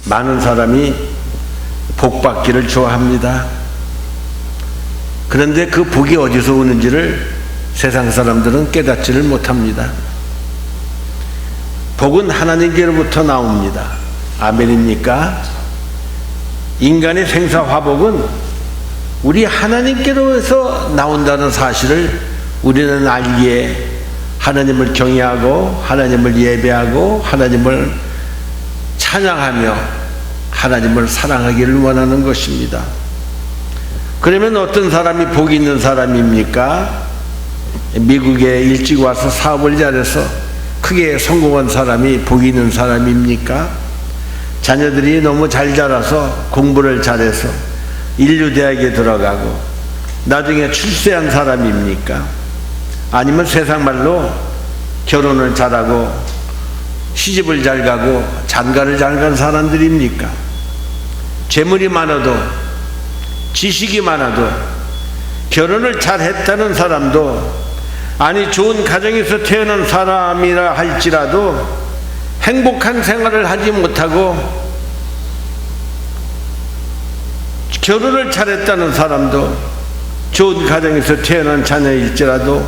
많은 사람이 복받기를 좋아합니다. 그런데 그 복이 어디서 오는지를 세상 사람들은 깨닫지를 못합니다. 복은 하나님께로부터 나옵니다. 아멘입니까? 인간의 생사화복은 우리 하나님께로서 나온다는 사실을 우리는 알기에 하나님을 경외하고 하나님을 예배하고 하나님을 찬양하며 하나님을 사랑하기를 원하는 것입니다. 그러면 어떤 사람이 복이 있는 사람입니까? 미국에 일찍 와서 사업을 잘해서 크게 성공한 사람이 복이 있는 사람입니까? 자녀들이 너무 잘 자라서 공부를 잘해서 인류대학에 들어가고 나중에 출세한 사람입니까? 아니면 세상 말로 결혼을 잘하고 시집을 잘 가고 장가를 잘 간 사람들입니까? 재물이 많아도 지식이 많아도 결혼을 잘했다는 사람도 아니 좋은 가정에서 태어난 사람이라 할지라도 행복한 생활을 하지 못하고 결혼을 잘했다는 사람도 좋은 가정에서 태어난 자녀일지라도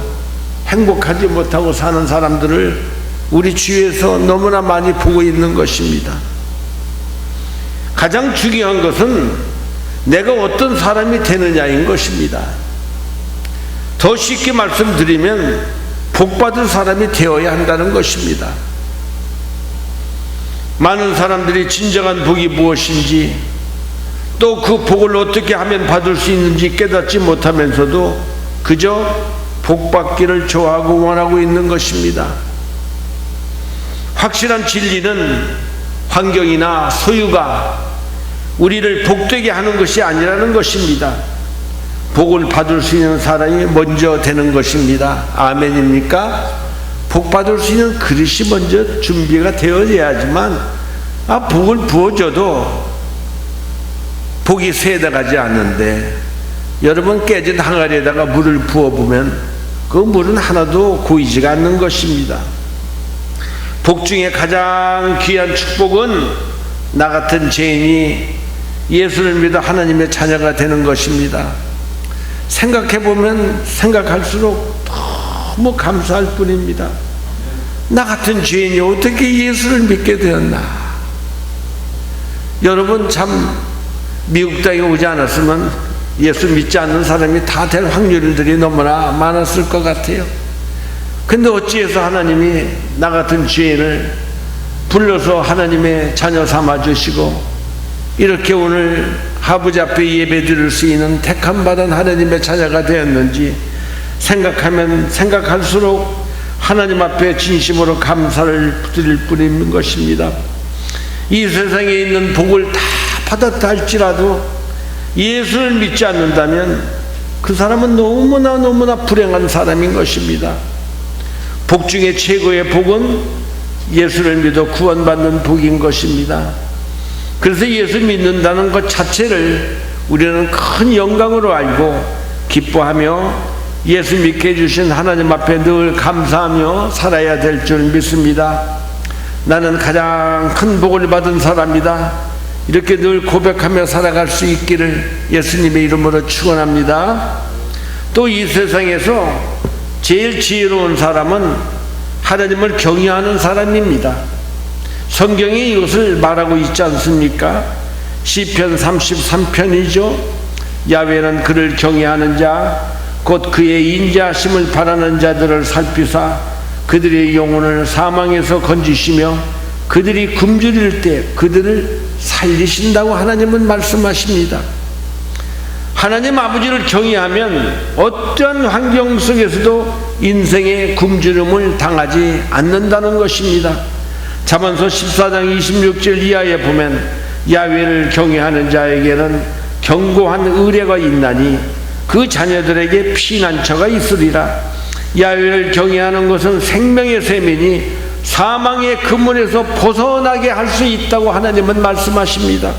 행복하지 못하고 사는 사람들을 우리 주위에서 너무나 많이 보고 있는 것입니다. 가장 중요한 것은 내가 어떤 사람이 되느냐인 것입니다. 더 쉽게 말씀드리면 복받은 사람이 되어야 한다는 것입니다. 많은 사람들이 진정한 복이 무엇인지 또 그 복을 어떻게 하면 받을 수 있는지 깨닫지 못하면서도 그저 복받기를 좋아하고 원하고 있는 것입니다. 확실한 진리는 환경이나 소유가 우리를 복되게 하는 것이 아니라는 것입니다. 복을 받을 수 있는 사람이 먼저 되는 것입니다. 아멘입니까? 복 받을 수 있는 그릇이 먼저 준비가 되어야지만 복을 부어줘도 복이 새어가지 않는데 여러분 깨진 항아리에다가 물을 부어보면 그 물은 하나도 고이지가 않는 것입니다. 복 중에 가장 귀한 축복은 나 같은 죄인이 예수를 믿어 하나님의 자녀가 되는 것입니다. 생각해보면 생각할수록 너무 감사할 뿐입니다. 나 같은 죄인이 어떻게 예수를 믿게 되었나. 여러분 참 미국 땅에 오지 않았으면 예수 믿지 않는 사람이 다 될 확률들이 너무나 많았을 것 같아요. 근데 어찌해서 하나님이 나 같은 죄인을 불러서 하나님의 자녀 삼아 주시고 이렇게 오늘 아버지 앞에 예배 드릴 수 있는 택함받은 하나님의 자녀가 되었는지 생각하면 생각할수록 하나님 앞에 진심으로 감사를 드릴 뿐인 것입니다. 이 세상에 있는 복을 다 받았다 할지라도 예수를 믿지 않는다면 그 사람은 너무나 불행한 사람인 것입니다. 복 중에 최고의 복은 예수를 믿어 구원받는 복인 것입니다. 그래서 예수 믿는다는 것 자체를 우리는 큰 영광으로 알고 기뻐하며 예수 믿게 해주신 하나님 앞에 늘 감사하며 살아야 될 줄 믿습니다. 나는 가장 큰 복을 받은 사람이다. 이렇게 늘 고백하며 살아갈 수 있기를 예수님의 이름으로 축원합니다. 또 이 세상에서 제일 지혜로운 사람은 하나님을 경외하는 사람입니다. 성경이 이것을 말하고 있지 않습니까? 시편 33편이죠. 야훼는 그를 경외하는 자 곧 그의 인자하심을 바라는 자들을 살피사 그들의 영혼을 사망에서 건지시며 그들이 굶주릴 때 그들을 살리신다고 하나님은 말씀하십니다. 하나님 아버지를 경외하면 어떠한 환경 속에서도 인생의 굶주림을 당하지 않는다는 것입니다. 잠언서 14장 26절 이하에 보면 야훼를 경외하는 자에게는 견고한 의뢰가 있나니 그 자녀들에게 피난처가 있으리라. 야훼를 경외하는 것은 생명의 셈이니 사망의 그물에서 벗어나게 할 수 있다고 하나님은 말씀하십니다.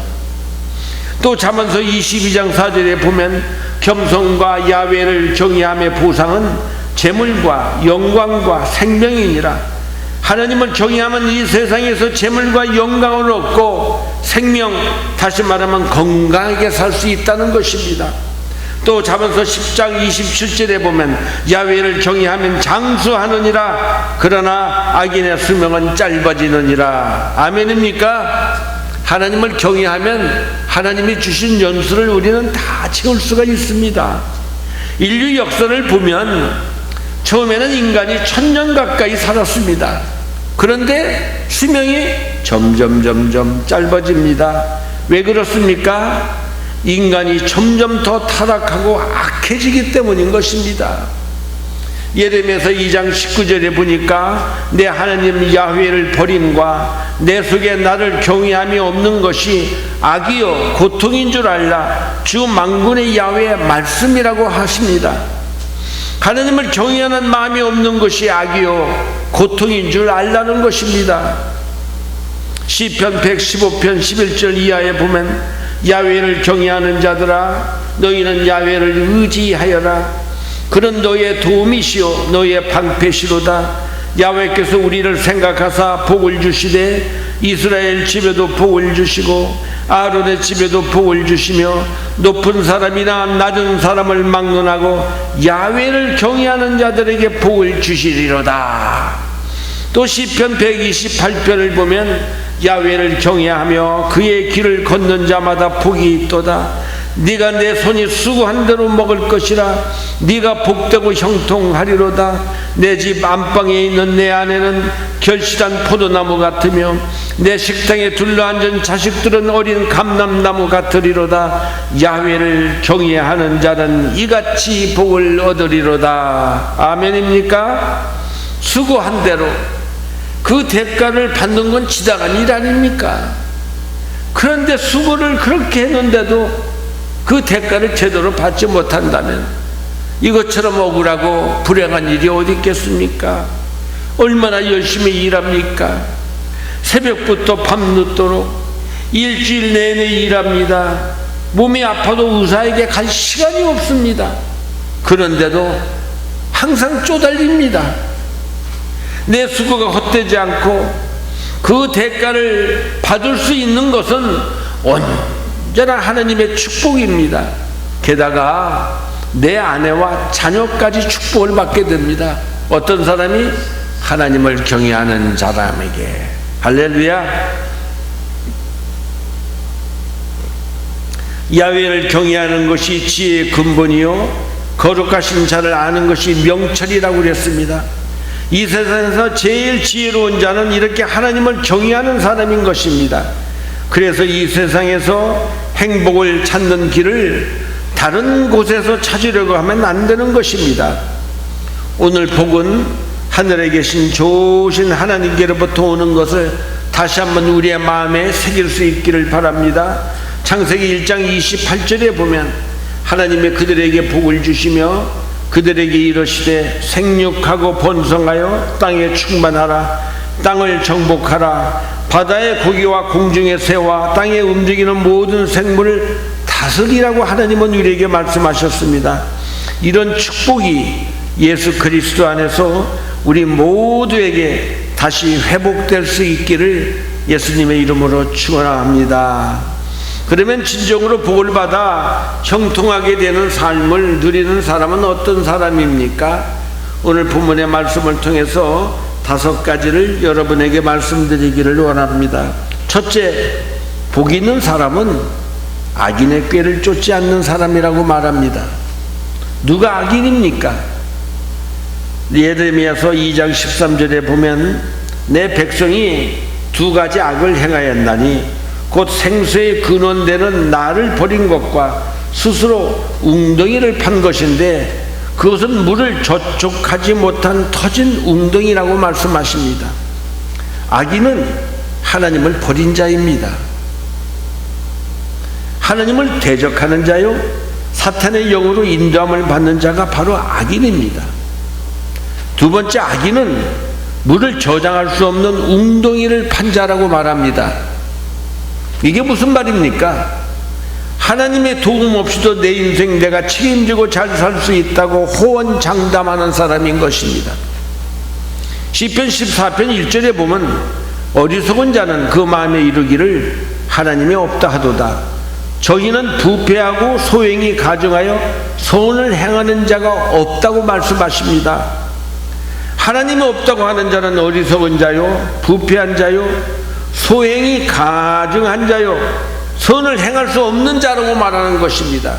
또 잠언서 22장 4절에 보면 겸손과 야훼를 경외함의 보상은 재물과 영광과 생명이니라. 하나님을 경외하면 이 세상에서 재물과 영광을 얻고 생명, 다시 말하면 건강하게 살 수 있다는 것입니다. 또 잠언서 10장 27절에 보면 야훼를 경외하면 장수하느니라. 그러나 악인의 수명은 짧아지느니라. 아멘입니까? 하나님을 경외하면 하나님이 주신 연수를 우리는 다 채울 수가 있습니다. 인류 역사를 보면 처음에는 인간이 1000년 가까이 살았습니다. 그런데 수명이 점점 짧아집니다. 왜 그렇습니까? 인간이 점점 더 타락하고 악해지기 때문인 것입니다. 예레미야서 2장 19절에 보니까 내 하나님 야훼를 버림과 내 속에 나를 경외함이 없는 것이 악이요 고통인 줄 알라. 주 만군의 야훼의 말씀이라고 하십니다. 하나님을 경외하는 마음이 없는 것이 악이요 고통인 줄 알라는 것입니다. 시편 115편 11절 이하에 보면 야훼를 경외하는 자들아 너희는 야훼를 의지하여라. 그는 너의 도움이시요 너의 방패시로다. 야훼께서 우리를 생각하사 복을 주시되 이스라엘 집에도 복을 주시고 아론의 집에도 복을 주시며 높은 사람이나 낮은 사람을 막론하고 야훼를 경외하는 자들에게 복을 주시리로다. 또 시편 128편을 보면 야훼를 경외하며 그의 길을 걷는 자마다 복이 있도다. 네가 내 손이 수고한 대로 먹을 것이라. 네가 복되고 형통하리로다. 내 집 안방에 있는 내 아내는 결실한 포도나무 같으며 내 식당에 둘러앉은 자식들은 어린 감람나무 같으리로다. 야훼를 경외하는 자는 이같이 복을 얻으리로다. 아멘입니까? 수고한 대로 그 대가를 받는 건 지당한 일 아닙니까? 그런데 수고를 그렇게 했는데도 그 대가를 제대로 받지 못한다면 이것처럼 억울하고 불행한 일이 어디 있겠습니까? 얼마나 열심히 일합니까? 새벽부터 밤늦도록 일주일 내내 일합니다. 몸이 아파도 의사에게 갈 시간이 없습니다. 그런데도 항상 쪼달립니다. 내 수고가 헛되지 않고 그 대가를 받을 수 있는 것은 언제나 하나님의 축복입니다. 게다가 내 아내와 자녀까지 축복을 받게 됩니다. 어떤 사람이? 하나님을 경외하는 사람에게. 할렐루야. 야훼를 경외하는 것이 지혜의 근본이요 거룩하신 자를 아는 것이 명철이라고 그랬습니다. 이 세상에서 제일 지혜로운 자는 이렇게 하나님을 경외하는 사람인 것입니다. 그래서 이 세상에서 행복을 찾는 길을 다른 곳에서 찾으려고 하면 안 되는 것입니다. 오늘 복은 하늘에 계신 좋으신 하나님께로부터 오는 것을 다시 한번 우리의 마음에 새길 수 있기를 바랍니다. 창세기 1장 28절에 보면 하나님이 그들에게 복을 주시며 그들에게 이르시되 생육하고 번성하여 땅에 충만하라. 땅을 정복하라. 바다의 고기와 공중의 새와 땅에 움직이는 모든 생물을 다스리라고 하나님은 우리에게 말씀하셨습니다. 이런 축복이 예수 그리스도 안에서 우리 모두에게 다시 회복될 수 있기를 예수님의 이름으로 축원합니다. 그러면 진정으로 복을 받아 형통하게 되는 삶을 누리는 사람은 어떤 사람입니까? 오늘 본문의 말씀을 통해서 5가지를 여러분에게 말씀드리기를 원합니다. 첫째, 복 있는 사람은 악인의 꾀를 쫓지 않는 사람이라고 말합니다. 누가 악인입니까? 예레미야서 2장 13절에 보면 내 백성이 2가지 악을 행하였나니 곧 생수의 근원되는 나를 버린 것과 스스로 웅덩이를 판 것인데 그것은 물을 저촉하지 못한 터진 웅덩이라고 말씀하십니다. 악인은 하나님을 버린 자입니다. 하나님을 대적하는 자요 사탄의 영으로 인도함을 받는 자가 바로 악인입니다. 두 번째, 악인은 물을 저장할 수 없는 웅덩이를 판 자라고 말합니다. 이게 무슨 말입니까? 하나님의 도움 없이도 내 인생 내가 책임지고 잘 살 수 있다고 호언장담하는 사람인 것입니다. 시편 14편 1절에 보면 어리석은 자는 그 마음에 이르기를 하나님이 없다 하도다. 저희는 부패하고 소행이 가증하여 선을 행하는 자가 없다고 말씀하십니다. 하나님이 없다고 하는 자는 어리석은 자요, 부패한 자요, 소행이 가증한 자요, 선을 행할 수 없는 자라고 말하는 것입니다.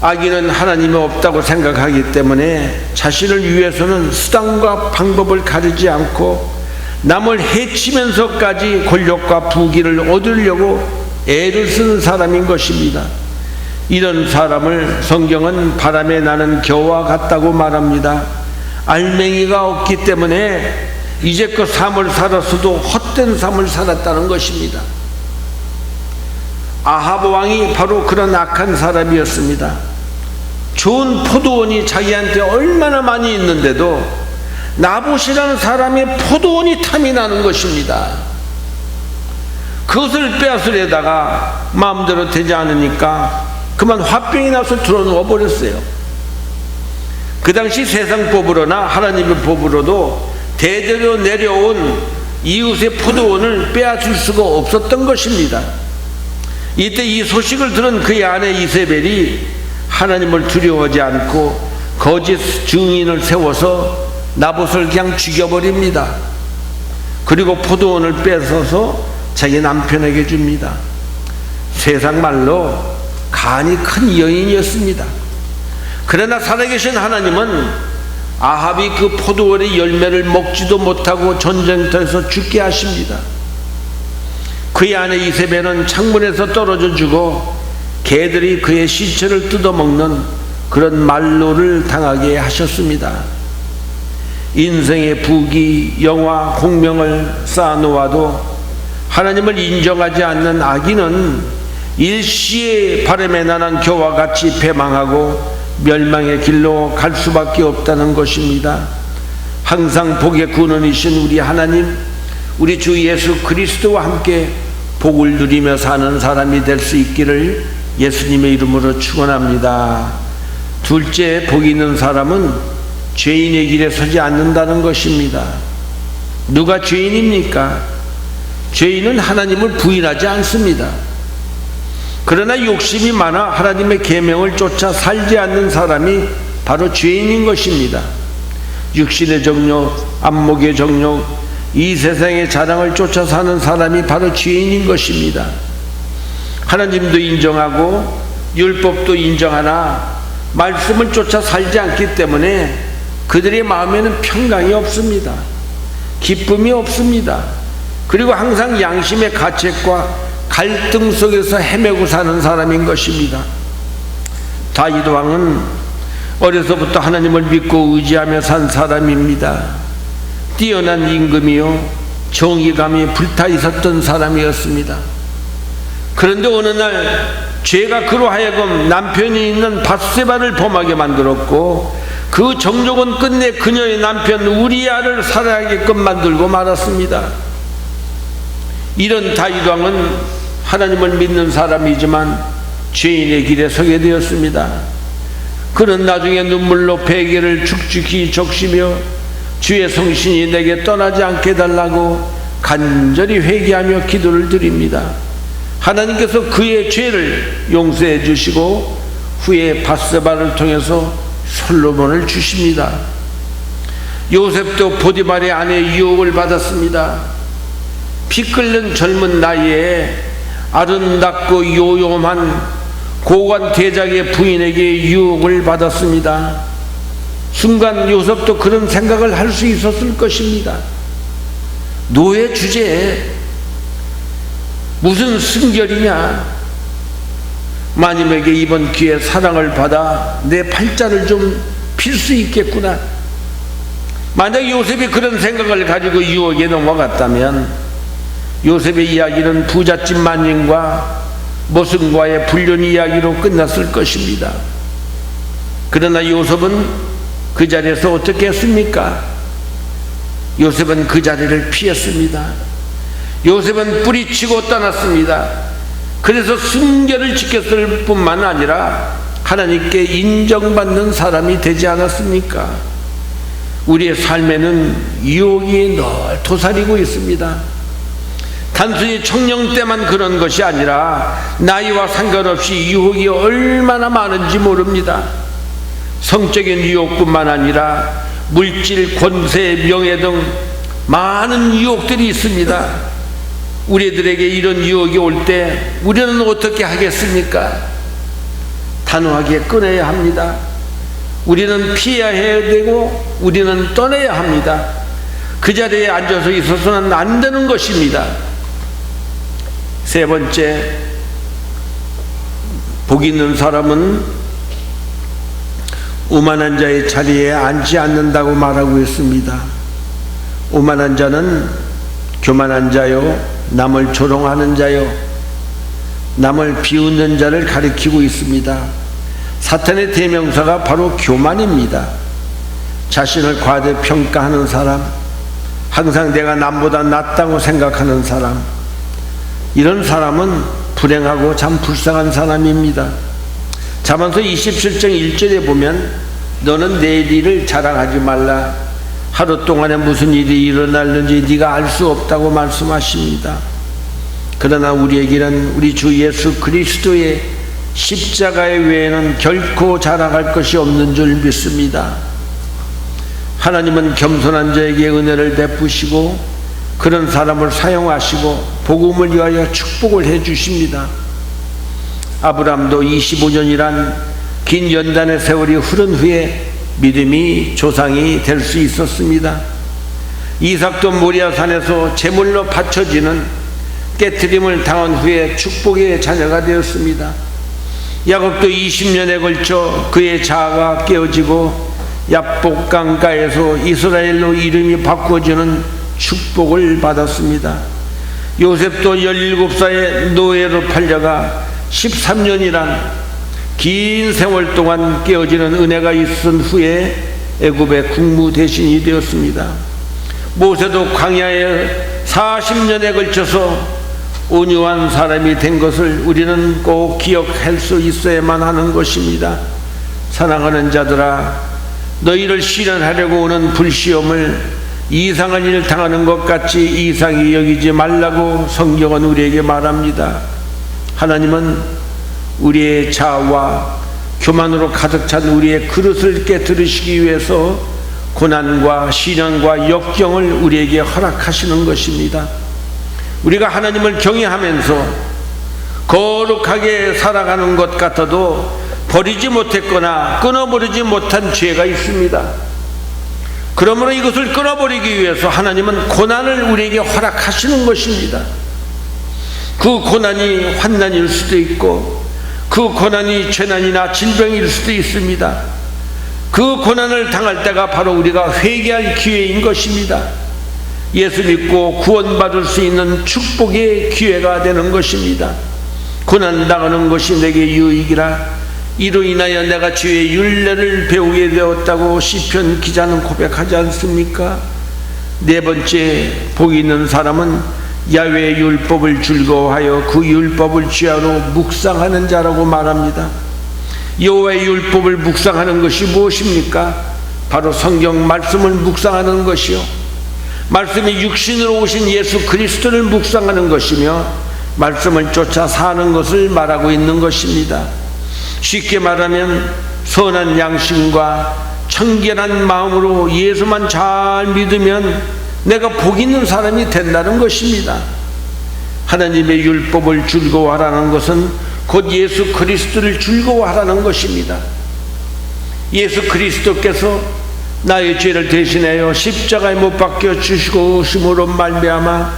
악인은 하나님이 없다고 생각하기 때문에 자신을 위해서는 수단과 방법을 가리지 않고 남을 해치면서까지 권력과 부귀를 얻으려고 애를 쓰는 사람인 것입니다. 이런 사람을 성경은 바람에 나는 겨와 같다고 말합니다. 알맹이가 없기 때문에 이제껏 삶을 살았어도 헛된 삶을 살았다는 것입니다. 아합 왕이 바로 그런 악한 사람이었습니다. 좋은 포도원이 자기한테 얼마나 많이 있는데도 나봇이라는 사람의 포도원이 탐이 나는 것입니다. 그것을 빼앗으려다가 마음대로 되지 않으니까 그만 화병이 나서 들어누워 버렸어요. 그 당시 세상 법으로나 하나님의 법으로도 대대로 내려온 이웃의 포도원을 빼앗을 수가 없었던 것입니다. 이때 이 소식을 들은 그의 아내 이세벨이 하나님을 두려워하지 않고 거짓 증인을 세워서 나봇을 그냥 죽여버립니다. 그리고 포도원을 뺏어서 자기 남편에게 줍니다. 세상 말로 간이 큰 여인이었습니다. 그러나 살아계신 하나님은 아합이 그 포도원의 열매를 먹지도 못하고 전쟁터에서 죽게 하십니다. 그의 아내 이세벨은 창문에서 떨어져 죽어 개들이 그의 시체를 뜯어먹는 그런 말로를 당하게 하셨습니다. 인생의 부귀, 영화, 공명을 쌓아놓아도 하나님을 인정하지 않는 악인은 일시의 바람에 나는 겨와 같이 패망하고 멸망의 길로 갈 수밖에 없다는 것입니다. 항상 복의 근원이신 우리 하나님, 우리 주 예수 그리스도와 함께 복을 누리며 사는 사람이 될 수 있기를 예수님의 이름으로 축원합니다. 둘째, 복 있는 사람은 죄인의 길에 서지 않는다는 것입니다. 누가 죄인입니까? 죄인은 하나님을 부인하지 않습니다. 그러나 욕심이 많아 하나님의 계명을 쫓아 살지 않는 사람이 바로 죄인인 것입니다. 육신의 정욕, 안목의 정욕, 이 세상의 자랑을 쫓아 사는 사람이 바로 죄인인 것입니다. 하나님도 인정하고 율법도 인정하나 말씀을 쫓아 살지 않기 때문에 그들의 마음에는 평강이 없습니다. 기쁨이 없습니다. 그리고 항상 양심의 가책과 갈등 속에서 헤매고 사는 사람인 것입니다. 다윗 왕은 어려서부터 하나님을 믿고 의지하며 산 사람입니다. 뛰어난 임금이요 정의감이 불타 있었던 사람이었습니다. 그런데 어느 날 죄가 그로 하여금 남편이 있는 밧세바를 범하게 만들었고 그 정욕은 끝내 그녀의 남편 우리야를 살아야게끔 만들고 말았습니다. 이런 다윗 왕은 하나님을 믿는 사람이지만 죄인의 길에 서게 되었습니다. 그는 나중에 눈물로 베개를 축축히 적시며 주의 성신이 내게 떠나지 않게 해달라고 간절히 회개하며 기도를 드립니다. 하나님께서 그의 죄를 용서해 주시고 후에 밧세바를 통해서 솔로몬을 주십니다. 요셉도 보디발의 아내의 유혹을 받았습니다. 피 끓는 젊은 나이에 아름답고 요염한 고관 대작의 부인에게 유혹을 받았습니다. 순간 요셉도 그런 생각을 할 수 있었을 것입니다. 노예 주제에 무슨 순결이냐, 마님에게 이번 기회에 사랑을 받아 내 팔자를 좀 필 수 있겠구나. 만약 요셉이 그런 생각을 가지고 유혹에 넘어갔다면 요셉의 이야기는 부잣집 만인과 모승과의 불륜 이야기로 끝났을 것입니다. 그러나 요셉은 그 자리에서 어떻게 했습니까? 요셉은 그 자리를 피했습니다. 요셉은 뿌리치고 떠났습니다. 그래서 순결을 지켰을 뿐만 아니라 하나님께 인정받는 사람이 되지 않았습니까? 우리의 삶에는 유혹이 늘 도사리고 있습니다. 단순히 청년 때만 그런 것이 아니라 나이와 상관없이 유혹이 얼마나 많은지 모릅니다. 성적인 유혹뿐만 아니라 물질, 권세, 명예 등 많은 유혹들이 있습니다. 우리들에게 이런 유혹이 올 때 우리는 어떻게 하겠습니까? 단호하게 끊어야 합니다. 우리는 피해야 되고 우리는 떠나야 합니다. 그 자리에 앉아서 있어서는 안 되는 것입니다. 세 번째, 복 있는 사람은 오만한 자의 자리에 앉지 않는다고 말하고 있습니다. 오만한 자는 교만한 자요, 남을 조롱하는 자요, 남을 비웃는 자를 가리키고 있습니다. 사탄의 대명사가 바로 교만입니다. 자신을 과대평가하는 사람, 항상 내가 남보다 낫다고 생각하는 사람, 이런 사람은 불행하고 참 불쌍한 사람입니다. 잠언서 27장 1절에 보면 너는 내일 일을 자랑하지 말라. 하루 동안에 무슨 일이 일어날는지 네가 알 수 없다고 말씀하십니다. 그러나 우리에게는 우리 주 예수 그리스도의 십자가의 외에는 결코 자랑할 것이 없는 줄 믿습니다. 하나님은 겸손한 자에게 은혜를 베푸시고 그런 사람을 사용하시고 복음을 위하여 축복을 해 주십니다. 아브라함도 25년이란 긴 연단의 세월이 흐른 후에 믿음이 조상이 될 수 있었습니다. 이삭도 모리아산에서 제물로 바쳐지는 깨트림을 당한 후에 축복의 자녀가 되었습니다. 야곱도 20년에 걸쳐 그의 자아가 깨어지고 야복강가에서 이스라엘로 이름이 바꿔지는 축복을 받았습니다. 요셉도 17살에 노예로 팔려가 13년이란 긴 세월 동안 깨어지는 은혜가 있은 후에 애굽의 국무 대신이 되었습니다. 모세도 광야에 40년에 걸쳐서 온유한 사람이 된 것을 우리는 꼭 기억할 수 있어야만 하는 것입니다. 사랑하는 자들아, 너희를 시련하려고 오는 불시험을 이상한 일을 당하는 것 같이 이상히 여기지 말라고 성경은 우리에게 말합니다. 하나님은 우리의 자아와 교만으로 가득 찬 우리의 그릇을 깨뜨리시기 위해서 고난과 시련과 역경을 우리에게 허락하시는 것입니다. 우리가 하나님을 경외하면서 거룩하게 살아가는 것 같아도 버리지 못했거나 끊어버리지 못한 죄가 있습니다. 그러므로 이것을 끊어버리기 위해서 하나님은 고난을 우리에게 허락하시는 것입니다. 그 고난이 환난일 수도 있고 그 고난이 재난이나 질병일 수도 있습니다. 그 고난을 당할 때가 바로 우리가 회개할 기회인 것입니다. 예수 믿고 구원받을 수 있는 축복의 기회가 되는 것입니다. 고난 당하는 것이 내게 유익이라 이로 인하여 내가 주의 율례를 배우게 되었다고 시편 기자는 고백하지 않습니까? 네 번째, 복 있는 사람은 야훼의 율법을 즐거워하여 그 율법을 주야로 묵상하는 자라고 말합니다. 여호와의 율법을 묵상하는 것이 무엇입니까? 바로 성경 말씀을 묵상하는 것이요, 말씀이 육신으로 오신 예수 그리스도를 묵상하는 것이며 말씀을 쫓아 사는 것을 말하고 있는 것입니다. 쉽게 말하면 선한 양심과 청결한 마음으로 예수만 잘 믿으면 내가 복 있는 사람이 된다는 것입니다. 하나님의 율법을 즐거워하라는 것은 곧 예수 그리스도를 즐거워하라는 것입니다. 예수 그리스도께서 나의 죄를 대신하여 십자가에 못 박혀 주시고심으로 말미암아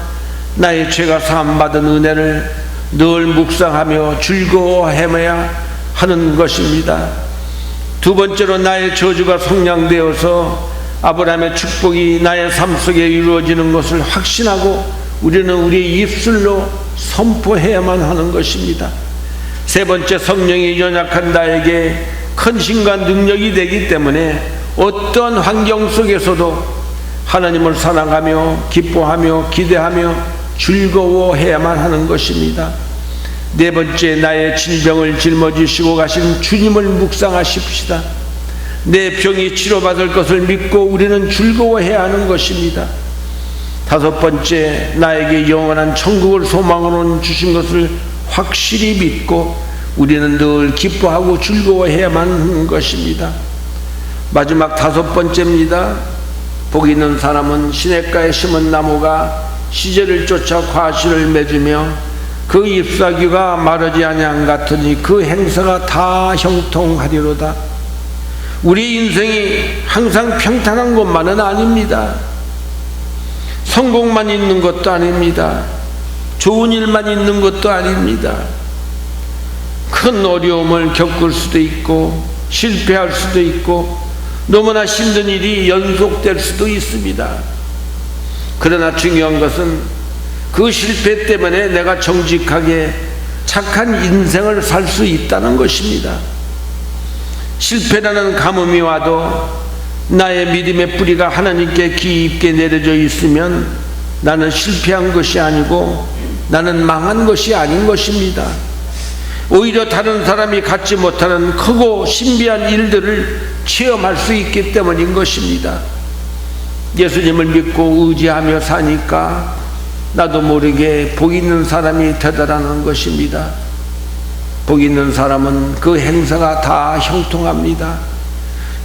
나의 죄가 사함받은 은혜를 늘 묵상하며 즐거워해야 하는 것입니다. 두 번째로 나의 저주가 성량되어서 아브라함의 축복이 나의 삶 속에 이루어지는 것을 확신하고 우리는 우리의 입술로 선포해야만 하는 것입니다. 세 번째, 성령이 연약한 나에게 큰 힘과 능력이 되기 때문에 어떤 환경 속에서도 하나님을 사랑하며 기뻐하며 기대하며 즐거워해야만 하는 것입니다. 네 번째, 나의 질병을 짊어지시고 가신 주님을 묵상하십시다. 내 병이 치료받을 것을 믿고 우리는 즐거워해야 하는 것입니다. 다섯 번째, 나에게 영원한 천국을 소망으로 주신 것을 확실히 믿고 우리는 늘 기뻐하고 즐거워해야만 하는 것입니다. 마지막 다섯 번째입니다. 복 있는 사람은 시냇가에 심은 나무가 시절을 쫓아 과실을 맺으며 그 잎사귀가 마르지 아니함 같으니 그 행사가 다 형통하리로다. 우리 인생이 항상 평탄한 것만은 아닙니다. 성공만 있는 것도 아닙니다. 좋은 일만 있는 것도 아닙니다. 큰 어려움을 겪을 수도 있고 실패할 수도 있고 너무나 힘든 일이 연속될 수도 있습니다. 그러나 중요한 것은 그 실패 때문에 내가 정직하게 착한 인생을 살 수 있다는 것입니다. 실패라는 가뭄이 와도 나의 믿음의 뿌리가 하나님께 깊게 내려져 있으면 나는 실패한 것이 아니고 나는 망한 것이 아닌 것입니다. 오히려 다른 사람이 갖지 못하는 크고 신비한 일들을 체험할 수 있기 때문인 것입니다. 예수님을 믿고 의지하며 사니까 나도 모르게 복 있는 사람이 되더라는 것입니다. 복 있는 사람은 그 행사가 다 형통합니다.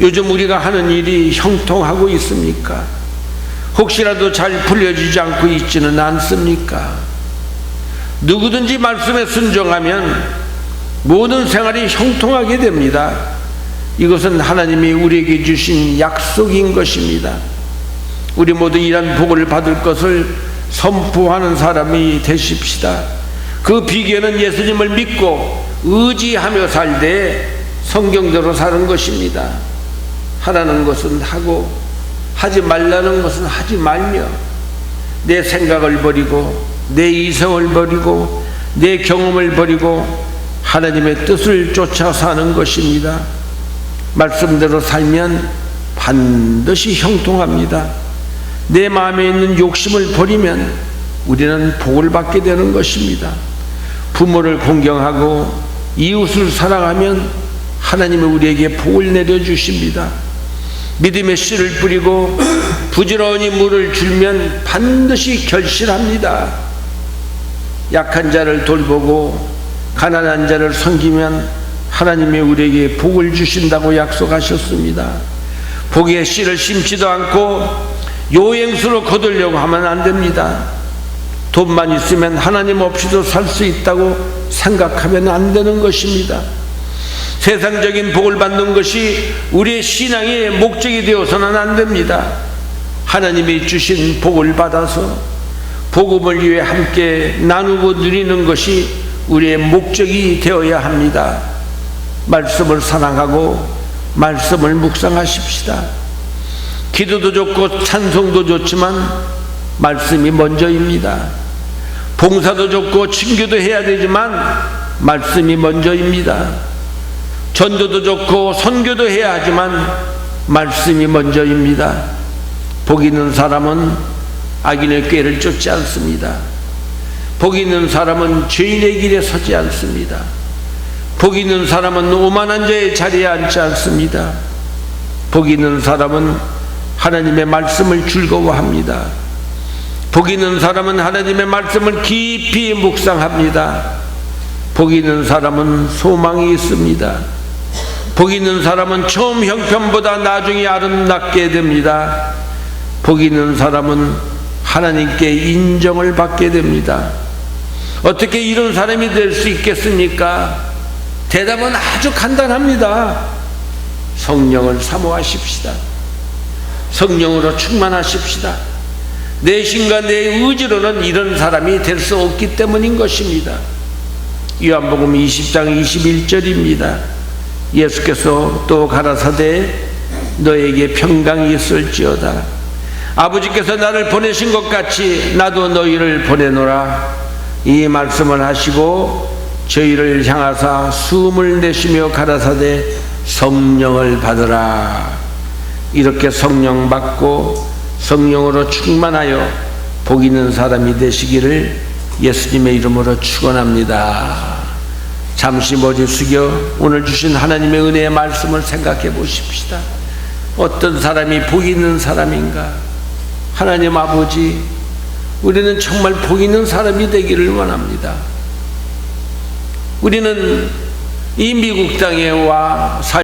요즘 우리가 하는 일이 형통하고 있습니까? 혹시라도 잘 풀려지지 않고 있지는 않습니까? 누구든지 말씀에 순종하면 모든 생활이 형통하게 됩니다. 이것은 하나님이 우리에게 주신 약속인 것입니다. 우리 모두 이런 복을 받을 것을 선포하는 사람이 되십시다. 그 비결은 예수님을 믿고 의지하며 살 때 성경대로 사는 것입니다. 하라는 것은 하고 하지 말라는 것은 하지 말며 내 생각을 버리고 내 이성을 버리고 내 경험을 버리고 하나님의 뜻을 쫓아 사는 것입니다. 말씀대로 살면 반드시 형통합니다. 내 마음에 있는 욕심을 버리면 우리는 복을 받게 되는 것입니다. 부모를 공경하고 이웃을 사랑하면 하나님은 우리에게 복을 내려주십니다. 믿음의 씨를 뿌리고 부지런히 물을 줄면 반드시 결실합니다. 약한 자를 돌보고 가난한 자를 섬기면 하나님이 우리에게 복을 주신다고 약속하셨습니다. 복의 씨를 심지도 않고 요행수로 거두려고 하면 안 됩니다. 돈만 있으면 하나님 없이도 살 수 있다고 생각하면 안 되는 것입니다. 세상적인 복을 받는 것이 우리의 신앙의 목적이 되어서는 안 됩니다. 하나님이 주신 복을 받아서 복음을 위해 함께 나누고 누리는 것이 우리의 목적이 되어야 합니다. 말씀을 사랑하고 말씀을 묵상하십시다. 기도도 좋고 찬송도 좋지만 말씀이 먼저입니다. 봉사도 좋고 친교도 해야 되지만 말씀이 먼저입니다. 전도도 좋고 선교도 해야 하지만 말씀이 먼저입니다. 복 있는 사람은 악인의 꾀를 쫓지 않습니다. 복 있는 사람은 죄인의 길에 서지 않습니다. 복 있는 사람은 오만한 자의 자리에 앉지 않습니다. 복 있는 사람은 하나님의 말씀을 즐거워합니다. 복 있는 사람은 하나님의 말씀을 깊이 묵상합니다. 복 있는 사람은 소망이 있습니다. 복 있는 사람은 처음 형편보다 나중에 아름답게 됩니다. 복 있는 사람은 하나님께 인정을 받게 됩니다. 어떻게 이런 사람이 될 수 있겠습니까? 대답은 아주 간단합니다. 성령을 사모하십시다. 성령으로 충만하십시다. 내 신과 내 의지로는 이런 사람이 될 수 없기 때문인 것입니다. 요한복음 20장 21절입니다. 예수께서 또 가라사대 너에게 평강이 있을지어다. 아버지께서 나를 보내신 것 같이 나도 너희를 보내노라. 이 말씀을 하시고 저희를 향하사 숨을 내쉬며 가라사대 성령을 받으라. 이렇게 성령 받고 성령으로 충만하여 복 있는 사람이 되시기를 예수님의 이름으로 축원합니다. 잠시 머리 숙여 오늘 주신 하나님의 은혜의 말씀을 생각해 보십시다. 어떤 사람이 복 있는 사람인가? 하나님 아버지, 우리는 정말 복 있는 사람이 되기를 원합니다. 우리는 이 미국 땅에 와